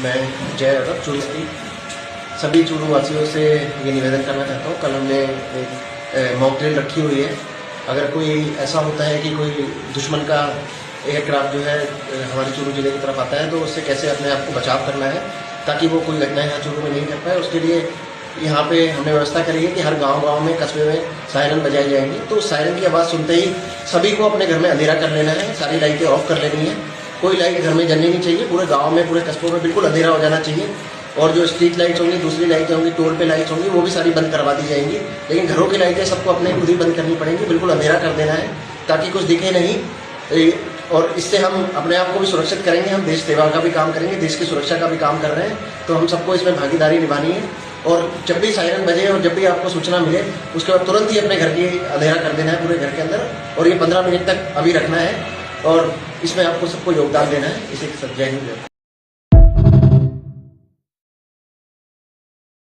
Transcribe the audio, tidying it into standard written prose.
मैं जय यादव चूरू की सभी चूरू वासियों से ये निवेदन करना चाहता हूँ। कल हमने एक मॉक ड्रिल रखी हुई है। अगर कोई ऐसा होता है कि कोई दुश्मन का एयरक्राफ्ट जो है हमारे चूरू जिले की तरफ आता है, तो उससे कैसे अपने आप को बचाव करना है ताकि वो कोई घटना यहाँ चूरू में नहीं कर पाए। उसके लिए यहाँ पे हमने व्यवस्था करी है कि हर गांव में, कस्बे में सायरन बजाई जाएंगी। तो सायरन की आवाज़ सुनते ही सभी को अपने घर में अंधेरा कर लेना है, सारी लाइटें ऑफ कर लेनी है, कोई लाइट घर में जलनी नहीं चाहिए। पूरे गांव में, पूरे कस्बों में बिल्कुल अंधेरा हो जाना चाहिए। और जो स्ट्रीट लाइट्स होंगी, दूसरी लाइटें होंगी, टोल पे लाइट्स होंगी, वो भी सारी बंद करवा दी जाएंगी। लेकिन घरों की लाइटें सबको अपने खुद ही बंद करनी पड़ेंगी, बिल्कुल अंधेरा कर देना है ताकि कुछ दिखे नहीं। और इससे हम अपने आप को भी सुरक्षित करेंगे, हम देश सेवा का भी काम करेंगे, देश की सुरक्षा का भी काम कर रहे हैं। तो हम सबको इसमें भागीदारी निभानी है। और जब भी सायरन बजे और जब भी आपको सूचना मिले, उसके बाद तुरंत ही अपने घर की अंधेरा कर देना है पूरे घर के अंदर। और ये 15 मिनट तक अभी रखना है और इसमें आपको सबको योगदान देना है। इसी के साथ जय हिंद।